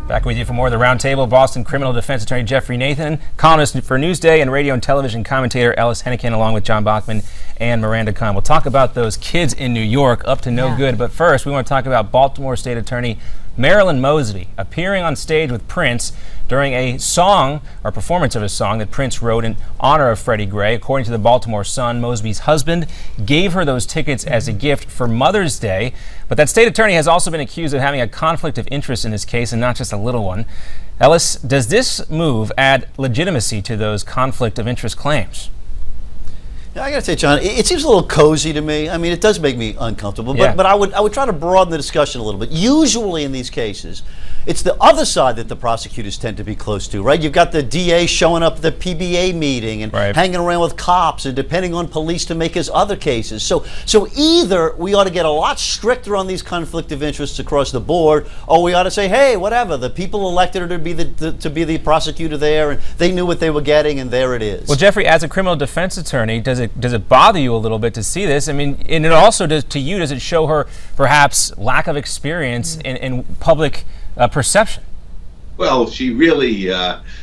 Back with you for more of the Roundtable. Boston criminal defense attorney Jeffrey Nathan, columnist for Newsday, and radio and television commentator Ellis Hennigan, along with John Bachman and Miranda Kahn. We'll talk about those kids in New York up to no good. But first, we want to talk about Baltimore State Attorney Marilyn Mosby appearing on stage with Prince during a song or performance of a song that Prince wrote in honor of Freddie Gray. According to the Baltimore Sun, Mosby's husband gave her those tickets as a gift for Mother's Day. But that state attorney has also been accused of having a conflict of interest in this case, and not just a little one. Ellis, does this move add legitimacy to those conflict of interest claims? Yeah, I got to say, John, it seems a little cozy to me. I mean, it does make me uncomfortable, but I would try to broaden the discussion a little bit. Usually in these cases, it's the other side that the prosecutors tend to be close to, right? You've got the DA showing up at the PBA meeting and hanging around with cops and depending on police to make his other cases. So either we ought to get a lot stricter on these conflict of interests across the board, or we ought to say, hey, whatever, the people elected her to be the prosecutor there, and they knew what they were getting, and there it is. Well, Jeffrey, as a criminal defense attorney, does it bother you a little bit to see this? I mean, and it also does to you. Does it show her perhaps lack of experience in public perception? Well, she really,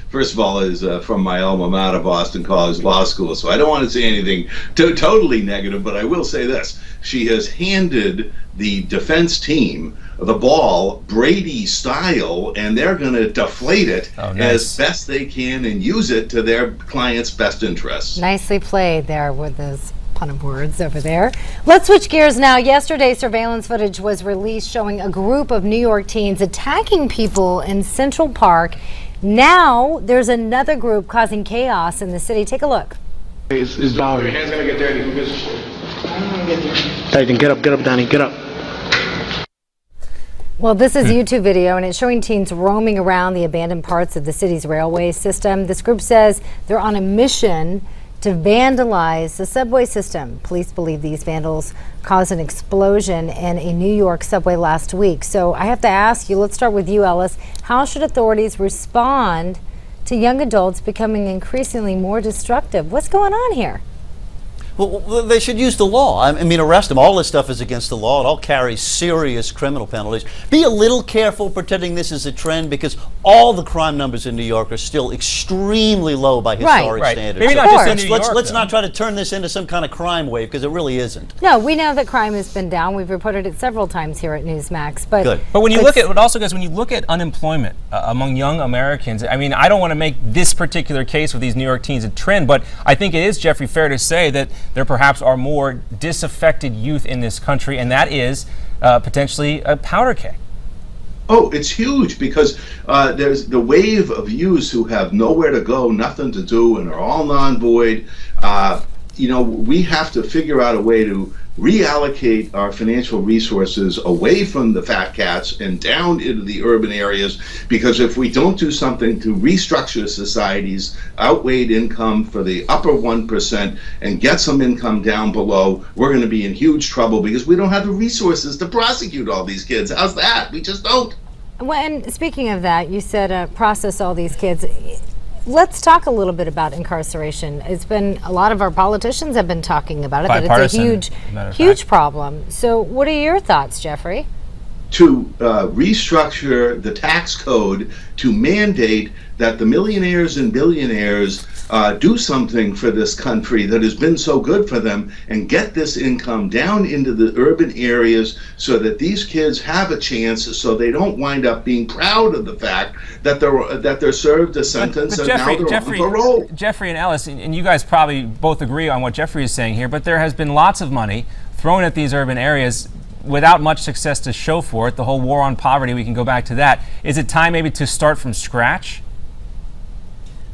first of all, is from my alma mater, Boston College Law School, so I don't want to say anything totally negative, but I will say this. She has handed the defense team the ball Brady style, and they're going to deflate it as best they can and use it to their client's best interests. Nicely played there with those pun of words over there. Let's switch gears now. Yesterday, surveillance footage was released showing a group of New York teens attacking people in Central Park. Now there's another group causing chaos in the city. Take a look. It's Valerie. Your hand's gonna get dirty. Who gives a shit? I'm gonna get dirty. Hey, then get up, Donnie, get up. Well, this is a YouTube video, and it's showing teens roaming around the abandoned parts of the city's railway system. This group says they're on a mission to vandalize the subway system. Police believe these vandals caused an explosion in a New York subway last week. So I have to ask you, let's start with you, Ellis. How should authorities respond to young adults becoming increasingly more destructive? What's going on here? Well, they should use the law. I mean, arrest them. All this stuff is against the law. It all carries serious criminal penalties. Be a little careful pretending this is a trend, because all the crime numbers in New York are still extremely low by historic standards. Maybe so not just in New York, let's not try to turn this into some kind of crime wave, because it really isn't. No, we know that crime has been down. We've reported it several times here at Newsmax. But when you look at what also goes, when you look at unemployment among young Americans, I mean, I don't want to make this particular case with these New York teens a trend, but I think it is, Jeffrey, fair to say that there perhaps are more disaffected youth in this country, and that is potentially a powder keg. Oh, it's huge, because there's the wave of youths who have nowhere to go, nothing to do, and are all non-void. You know, we have to figure out a way to reallocate our financial resources away from the fat cats and down into the urban areas, because if we don't do something to restructure society's outweighed income for the upper 1% and get some income down below, we're going to be in huge trouble, because we don't have the resources to prosecute all these kids. How's that? We just don't. Well, and speaking of that, you said process all these kids. Let's talk a little bit about incarceration. It's been, a lot of our politicians have been talking about it, that it's a huge problem. So what are your thoughts, Jeffrey? To restructure the tax code to mandate that the millionaires and billionaires do something for this country that has been so good for them, and get this income down into the urban areas so that these kids have a chance, so they don't wind up being proud of the fact that they're served a sentence and now they're on parole. Jeffrey and Ellis, and you guys probably both agree on what Jeffrey is saying here, but there has been lots of money thrown at these urban areas without much success to show for it. The whole war on poverty, we can go back to that. Is it time maybe to start from scratch?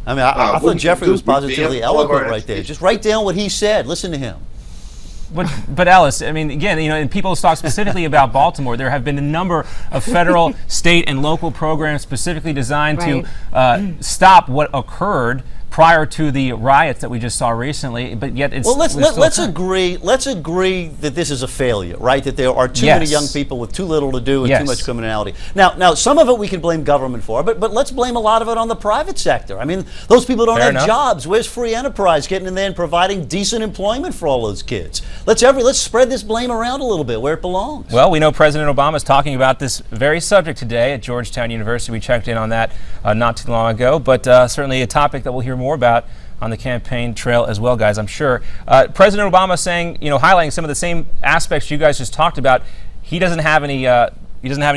I mean, I thought Jeffrey was positively eloquent right there. Just write down what he said. Listen to him. But Ellis, I mean, again, you know, and people talk specifically about Baltimore. There have been a number of federal, state, and local programs specifically designed to stop what occurred prior to the riots that we just saw recently, but yet it's well. Let's occurring. agree. Let's agree that this is a failure, right? That there are too many young people with too little to do and too much criminality. Now, some of it we can blame government for, but let's blame a lot of it on the private sector. I mean, those people don't have jobs. Where's free enterprise getting in there and providing decent employment for all those kids? Let's spread this blame around a little bit where it belongs. Well, we know President Obama is talking about this very subject today at Georgetown University. We checked in on that not too long ago, but certainly a topic that we'll hear more about on the campaign trail as well, guys, I'm sure. President Obama saying, highlighting some of the same aspects you guys just talked about. He doesn't have any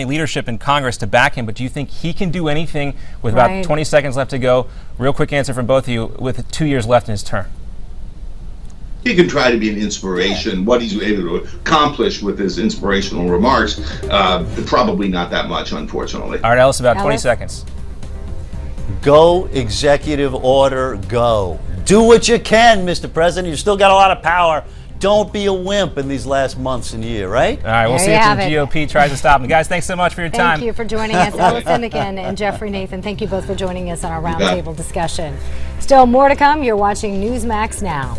leadership in Congress to back him, but do you think he can do anything with about 20 seconds left to go? Real quick answer from both of you, with 2 years left in his term. He can try to be an inspiration. What he's able to accomplish with his inspirational remarks, probably not that much, unfortunately. All right, Ellis, about 20 seconds. Go, executive order, go. Do what you can, Mr. President. You've still got a lot of power. Don't be a wimp in these last months and year, right? All right, we'll see if the GOP tries to stop him. Guys, thanks so much for your time. Thank you for joining us. Ellis Hennigan and Jeffrey Nathan, thank you both for joining us on our roundtable discussion. Still more to come. You're watching Newsmax Now.